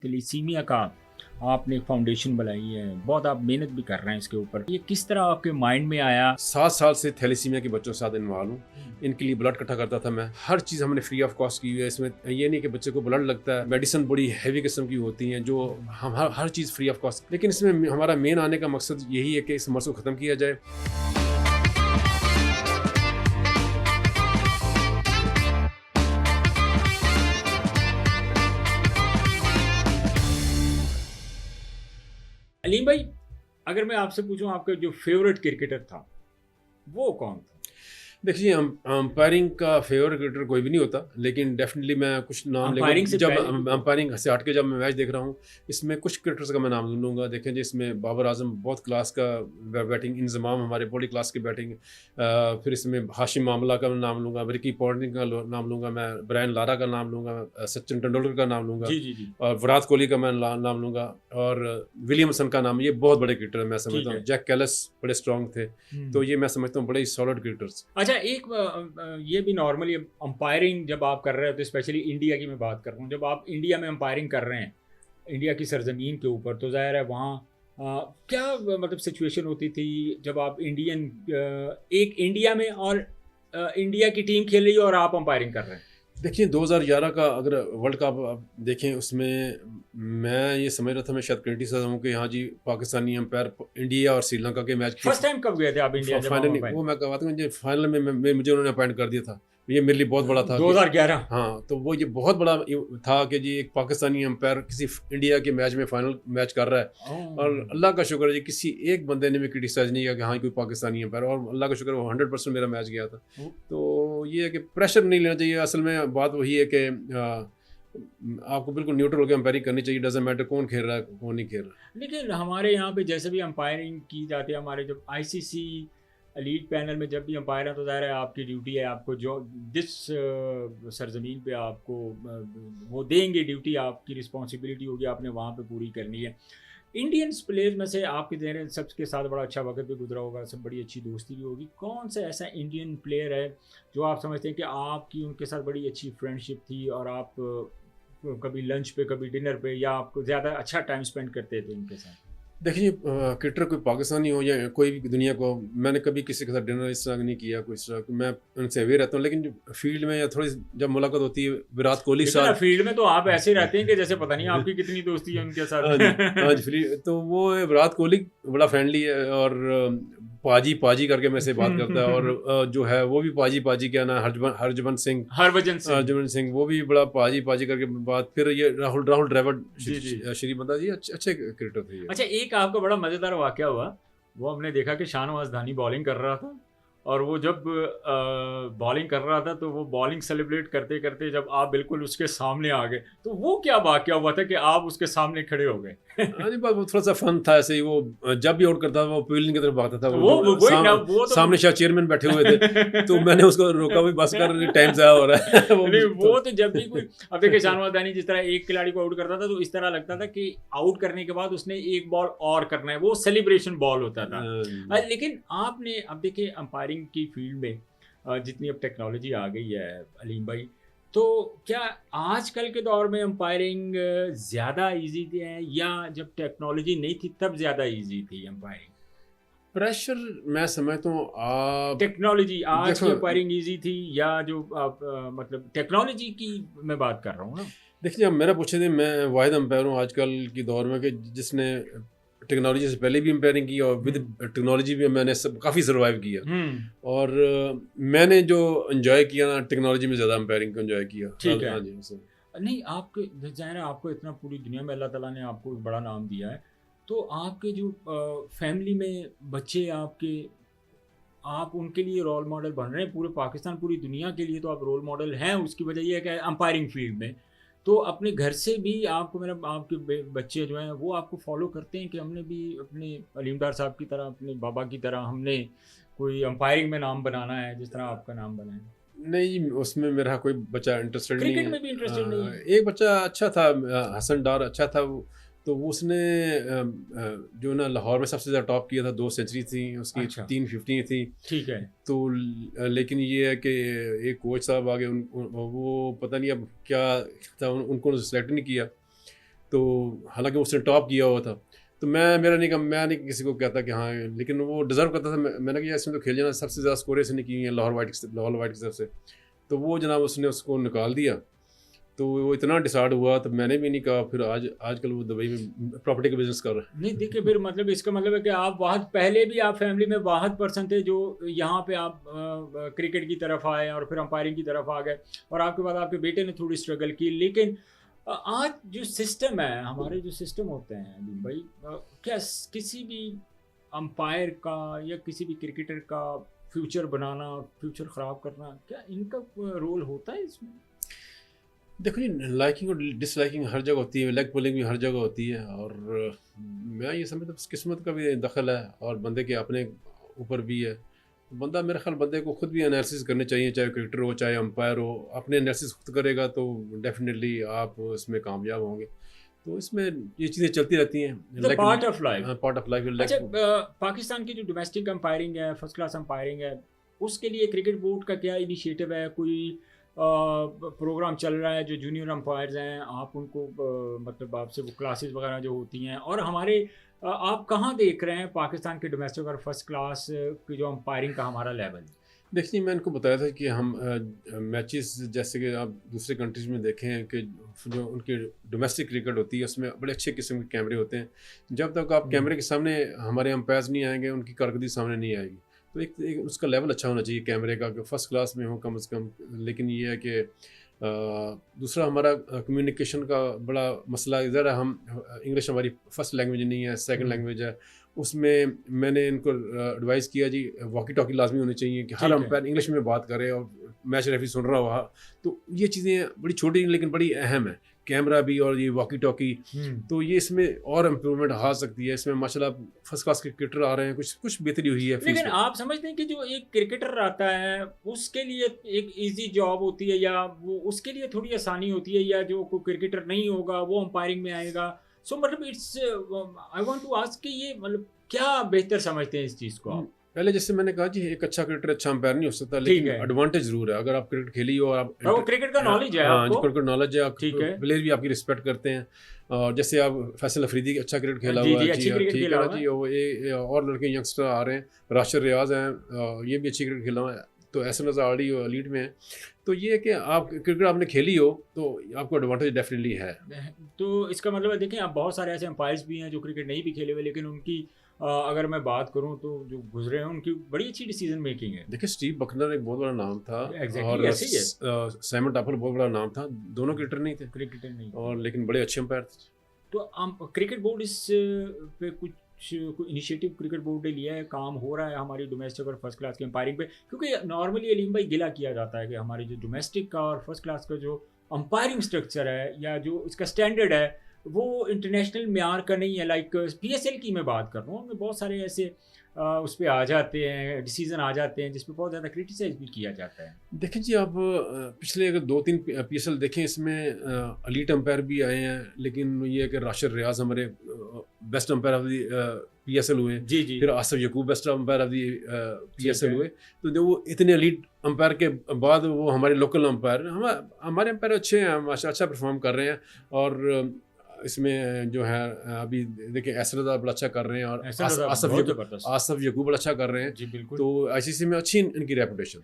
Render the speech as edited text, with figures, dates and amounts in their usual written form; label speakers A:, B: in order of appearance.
A: Thalassaemia का आपने एक फाउंडेशन बनाई है, बहुत आप मेहनत भी कर रहे हैं इसके ऊपर। ये किस तरह आपके माइंड में आया?
B: 7 साल से थैलेसीमिया के बच्चों के साथ इन्वॉल्व हूँ। इनके लिए ब्लड इकट्ठा करता था मैं। हर चीज़ हमने फ्री ऑफ कॉस्ट की हुई है। इसमें ये नहीं कि बच्चे को ब्लड लगता है, मेडिसिन बड़ी हैवी किस्म की होती हैं जो हम हर चीज़ फ्री ऑफ कॉस्ट। लेकिन इसमें हमारा मेन आने का मकसद यही है कि इस मर्ज को ख़त्म किया जाए।
A: अलीम भाई, अगर मैं आपसे पूछूं आपका जो फेवरेट क्रिकेटर था वो कौन था?
B: देखिए, अंपायरिंग का फेवरेट क्रिकेटर कोई भी नहीं होता, लेकिन डेफिनेटली मैं कुछ नाम
A: अंपायरिंग
B: लेकर
A: से
B: जब
A: पहले
B: अंपायरिंग से हट के जब मैं मैच देख रहा हूँ, इसमें कुछ क्रिकेटर्स का मैं नाम लूँगा। देखें जी, इसमें बाबर आजम बहुत क्लास का बैटिंग, इंजमाम हमारे बड़ी क्लास की बैटिंग। फिर इसमें हाशिम मामला का मैं नाम लूँगा, रिकी पॉन्टिंग का नाम लूँगा, मैं ब्रायन लारा का नाम लूँगा, सचिन तेंदुलकर का नाम लूँगा,
A: जी जी जी
B: और विराट कोहली का मैं नाम लूँगा, और विलियमसन का नाम। ये बहुत बड़े क्रिकेटर मैं समझता हूँ। जैक कैलिस बड़े स्ट्रॉन्ग थे, तो ये मैं समझता हूँ बड़े सॉलिड क्रिकेटर्स।
A: अच्छा, एक ये भी नॉर्मली अंपायरिंग जब आप कर रहे हो तो स्पेशली इंडिया की मैं बात कर रहा हूँ, जब आप इंडिया में अंपायरिंग कर रहे हैं इंडिया की सरजमीन के ऊपर, तो जाहिर है वहाँ क्या मतलब सिचुएशन होती थी जब आप एक इंडिया में और इंडिया की टीम खेल रही है और आप अंपायरिंग कर रहे हैं?
B: देखिए, 2011 का अगर वर्ल्ड कप आप देखें, उसमें मैं ये समझ रहा था, मैं शायद क्रिटिसाइज हूँ कि हाँ जी, पाकिस्तानी अंपायर इंडिया और श्रीलंका के मैच
A: फर्स्ट टाइम कब गए थे आप इंडिया जब
B: फाइनल, वो मैं कहता हूँ, फाइनल में मुझे उन्होंने अपॉइंट कर दिया था। ये मेरे लिए बहुत बड़ा था
A: 2011?
B: हाँ, तो वो ये बहुत बड़ा था कि जी एक पाकिस्तानी अंपायर किसी इंडिया के मैच में फाइनल मैच कर रहा है। और अल्लाह का शुक्र है जी, किसी एक बंदे ने भी क्रिटिसाइज नहीं किया कि हाँ कोई पाकिस्तानी अंपायर, और अल्लाह का शुक्र है 100% मेरा मैच गया था। तो ये है कि प्रेशर नहीं लेना चाहिए। असल में बात वही है कि आपको बिल्कुल न्यूट्रल होकर अंपायरिंग करनी चाहिए। डजेंट मैटर कौन खेल रहा है कौन नहीं खेल रहा है।
A: लेकिन हमारे यहाँ पे जैसे भी अंपायरिंग की जाती है, हमारे जब आईसीसी एलीट पैनल में जब भी अंपायर है, तो ज़ाहिर है आपकी ड्यूटी है, आपको जो जिस सरजमीन पे आपको वो देंगे ड्यूटी, आपकी रिस्पॉन्सिबिलिटी होगी, आपने वहाँ पे पूरी करनी है। इंडियंस प्लेयर्स में से आपके जहन सबके साथ बड़ा अच्छा वक्त भी गुजरा होगा, सब बड़ी अच्छी दोस्ती भी होगी, कौन सा ऐसा इंडियन प्लेयर है जो आप समझते हैं कि आपकी उनके साथ बड़ी अच्छी फ्रेंडशिप थी और आप कभी लंच पे कभी डिनर पे या आपको ज़्यादा अच्छा टाइम स्पेंड करते थे उनके साथ?
B: देखिए, क्रिकेटर कोई पाकिस्तानी हो या कोई भी दुनिया को, मैंने कभी किसी के साथ डिनर इस तरह नहीं किया, कोई इस तरह मैं उनसे अवेयर रहता हूँ। लेकिन जो फील्ड में या थोड़ी जब मुलाकात होती है विराट कोहली साथ,
A: फील्ड में तो आप ऐसे रहते हैं कि जैसे पता नहीं आपकी कितनी दोस्ती है उनके साथ।
B: हाँ जी, तो वो विराट कोहली बड़ा फ्रेंडली है, और पाजी पाजी करके मेरे से बात करता है। और जो है वो भी पाजी पाजी, क्या ना, हरभजन सिंह वो भी बड़ा पाजी पाजी करके बात। फिर ये राहुल द्रविड़ श्री बंदा जी अच्छे क्रिकेटर थे।
A: अच्छा, एक आपका बड़ा मज़ेदार वाकया हुआ, वो हमने देखा कि शाहनवाज धानी बॉलिंग कर रहा था, और वो जब बॉलिंग कर रहा था तो वो बॉलिंग सेलिब्रेट करते करते जब आप बिल्कुल उसके सामने आ गए, तो वो क्या वाकया हुआ था कि आप उसके सामने खड़े हो गए?
B: अरे बात, वो थोड़ा सा फन था ऐसे ही। वो जब भी आउट करता था वो फील्डिंग की तरफ भागता था।
A: वो तो
B: सामने शायद चेयरमैन बैठे हुए थे, तो मैंने उसको रोका, भी बस कर, टाइम ज़ाया हो रहा है।
A: वो तो जब भी कोई, अब देखिए शाहनवाज दानी जिस तरह एक खिलाड़ी को आउट करता था तो इस तरह लगता था कि आउट करने के बाद उसने एक बॉल और करना है, वो सेलिब्रेशन बॉल होता था। लेकिन आपने अब देखिए अंपायरिंग की फील्ड में जितनी अब टेक्नोलॉजी आ गई है अलीम भाई, तो क्या आजकल के दौर में अंपायरिंग ज़्यादा इजी है या जब टेक्नोलॉजी नहीं थी तब ज़्यादा इजी थी अंपायरिंग?
B: प्रेशर मैं समझता हूँ
A: टेक्नोलॉजी आज की अंपायरिंग इजी थी या जो मतलब टेक्नोलॉजी की मैं बात कर रहा हूँ ना।
B: देखिए, अब मेरा पूछे थे, मैं वाहिद अंपायर हूँ आजकल की दौर में कि जिसने टेक्नोलॉजी से पहले भी अंपायरिंग की और विद टेक्नोलॉजी भी मैंने काफ़ी सर्वाइव किया। और मैंने जो एंजॉय किया ना, टेक्नोलॉजी में ज़्यादा अंपायरिंग को एंजॉय किया।
A: ठीक है। हाँ जी, नहीं, आपके ज़ाहिर है आपको इतना पूरी दुनिया में अल्लाह ताला ने आपको एक बड़ा नाम दिया है, तो आपके जो फैमिली में बच्चे आपके, आप उनके लिए रोल मॉडल बन रहे हैं, पूरे पाकिस्तान पूरी दुनिया के लिए तो आप रोल मॉडल हैं। उसकी वजह यह है कि अंपायरिंग फील्ड में तो अपने घर से भी आपको, मेरा आपके बच्चे जो हैं वो आपको फॉलो करते हैं कि हमने भी अपने अलीमदार साहब की तरह, अपने बाबा की तरह हमने कोई अंपायरिंग में नाम बनाना है जिस तरह आपका नाम बना है?
B: नहीं, उसमें मेरा कोई बच्चा इंटरेस्टेड नहीं है।
A: क्रिकेट में भी इंटरेस्टेड नहीं है?
B: एक बच्चा अच्छा था, हसन डार अच्छा था वो, तो उसने जो ना लाहौर में सबसे ज़्यादा टॉप किया था, 2 सेंचुरी थी उसकी। अच्छा। 350 थी।
A: ठीक है।
B: तो लेकिन ये है कि एक कोच साहब आ गए, वो पता नहीं अब क्या था, उनको सेलेक्ट नहीं किया। तो हालांकि उसने टॉप किया हुआ था, तो मैं नहीं किसी को कहता कि हाँ, लेकिन वो डिज़र्व करता था। मैंने कहा इसमें तो खेल जाना, सबसे ज़्यादा स्कोर इसने की है लाहौर वाइट की तरफ से, तो वो जनाब उसने उसको निकाल दिया। तो वो इतना डिसाइड हुआ, तो मैंने भी नहीं कहा। फिर आजकल वो दुबई में प्रॉपर्टी का बिजनेस कर रहा है।
A: नहीं देखिए, फिर मतलब इसका मतलब है कि आप वाहद, पहले भी आप फैमिली में वाहद पर्सन थे जो यहाँ पे आप क्रिकेट की तरफ आए और फिर अंपायरिंग की तरफ आ गए, और आपके बाद आपके बेटे ने थोड़ी स्ट्रगल की। लेकिन आज जो सिस्टम है, हमारे जो सिस्टम होते हैं अलीम भाई, क्या किसी भी अंपायर का या किसी भी क्रिकेटर का फ्यूचर बनाना, फ्यूचर ख़राब करना, क्या इनका रोल होता है इसमें?
B: देखो जी, लाइकिंग और डिसलाइकिंग हर जगह होती है, लेग पुलिंग भी हर जगह होती है, और मैं ये समझता हूँ किस्मत का भी दखल है और बंदे के अपने ऊपर भी है। बंदा, मेरा ख्याल बंदे को खुद भी एनालिसिस करने चाहिए, चाहे क्रिकेटर हो चाहे अंपायर हो। अपने एनालिसिस खुद करेगा तो डेफिनेटली आप इसमें कामयाब होंगे। तो इसमें ये चीज़ें चलती रहती हैं,
A: part of life,
B: part of life.
A: अच्छा, पाकिस्तान की जो डोमेस्टिक अंपायरिंग है, फर्स्ट क्लास अंपायरिंग है, उसके लिए क्रिकेट बोर्ड का क्या इनिशिएटिव है? कोई प्रोग्राम चल रहा है जो जूनियर अंपायर्स हैं, आप उनको मतलब आपसे वो क्लासेस वगैरह जो होती हैं, और हमारे आप कहाँ देख रहे हैं पाकिस्तान के डोमेस्टिक और फर्स्ट क्लास की जो अंपायरिंग का हमारा लेवल?
B: देखिए, मैं इनको बताया था कि हम मैचेस जैसे कि आप दूसरे कंट्रीज में देखें हैं कि जो उनकी डोमेस्टिक क्रिकेट होती है उसमें बड़े अच्छे किस्म के कैमरे होते हैं। जब तक आप कैमरे के सामने हमारे अंपायर्स नहीं आएंगे, उनकी कारकर्दगी सामने नहीं आएगी। तो एक उसका लेवल अच्छा होना चाहिए कैमरे का, कि फर्स्ट क्लास में हो कम से कम। लेकिन ये है कि दूसरा हमारा कम्युनिकेशन का बड़ा मसला इधर है। हम इंग्लिश हमारी फर्स्ट लैंग्वेज नहीं है, सेकंड लैंग्वेज है। उसमें मैंने इनको एडवाइस किया जी, वॉकी टॉकी लाजमी होनी चाहिए कि हर अंपायर इंग्लिश में बात करे और मैच रेफरी सुन रहा हुआ। तो ये चीज़ें बड़ी छोटी लेकिन बड़ी अहम है, कैमरा भी और ये वॉकी टॉकी। तो ये इसमें और इम्प्रूवमेंट आ सकती है। इसमें माशाल्लाह फर्स्ट क्लास क्रिकेटर आ रहे हैं, कुछ बेहतरी हुई है।
A: लेकिन आप समझते हैं कि जो एक क्रिकेटर आता है उसके लिए एक इजी जॉब होती है, या वो उसके लिए थोड़ी आसानी होती है, या जो कोई क्रिकेटर नहीं होगा वो अंपायरिंग में आएगा? सो मतलब it's, I want to ask कि ये मतलब क्या बेहतर समझते हैं इस चीज़ को आप?
B: पहले जैसे मैंने कहा जी, एक अच्छा क्रिकेटर अच्छा अंपायर नहीं हो सकता, लेकिन एडवांटेज जरूर है। अगर आप क्रिकेट खेली हो और आप
A: क्रिकेट का नॉलेज है,
B: हाँ, क्रिकेट नॉलेज है, प्लेयर भी आपकी रिस्पेक्ट करते हैं। और जैसे आप फैसल अफरीदी अच्छा क्रिकेट खेला हुआ है, ठीक है जी। और लड़के यंगस्टर आ रहे हैं, राशिद रियाज हैं, ये भी अच्छी क्रिकेट खेला हुआ है। तो ऐसे नजर आ रही लीड में है। तो ये है कि आप क्रिकेट आपने खेली हो तो आपको एडवांटेज डेफिनेटली है।
A: तो इसका मतलब है, देखें, आप बहुत सारे ऐसे अंपायर्स भी हैं जो क्रिकेट नहीं भी खेले हुए, लेकिन उनकी अगर मैं बात करूं तो जो गुजरे हैं उनकी बड़ी अच्छी डिसीजन मेकिंग है।
B: देखिए, स्टीव बकनर एक बहुत बड़ा नाम था,
A: और
B: साइमन टाफर बहुत बड़ा नाम था। दोनों क्रिकेटर नहीं और लेकिन बड़े अच्छे अंपायर थे।
A: तो क्रिकेट बोर्ड इस पे कुछ इनिशिएटिव क्रिकेट बोर्ड ने लिया है, काम हो रहा है हमारी डोमेस्टिक और फर्स्ट क्लास के अंपायरिंग पे? क्योंकि नॉर्मली अलीम भाई गिला किया जाता है कि हमारी जो डोमेस्टिक का और फर्स्ट क्लास का जो अंपायरिंग स्ट्रक्चर है या जो इसका स्टैंडर्ड है वो इंटरनेशनल म्यार का नहीं है। लाइक PSL की मैं बात कर रहा हूँ, उनमें बहुत सारे ऐसे उस पर आ जाते हैं, डिसीजन आ जाते हैं जिस पर बहुत ज़्यादा क्रिटिसाइज भी किया जाता है।
B: देखें जी, आप पिछले अगर 2-3 PSL देखें, इसमें एलीट अंपायर भी आए हैं, लेकिन ये है कि राशिद रियाज हमारे best umpire of the PSL हुए।
A: जी।
B: फिर Asif Yaqoob best umpire of the PSL हुए। तो वो इतने एलीट अंपायर के बाद वो हमारे लोकल अंपायर, हमारे अंपायर अच्छे हैं, अच्छा परफॉर्म कर रहे हैं। और इसमें जो है अभी देखिए एसरत बड़ा अच्छा कर रहे हैं और आसिफ यकूब बड़ा अच्छा कर रहे हैं।
A: जी बिल्कुल।
B: तो ICC में अच्छी इनकी रेपुटेशन।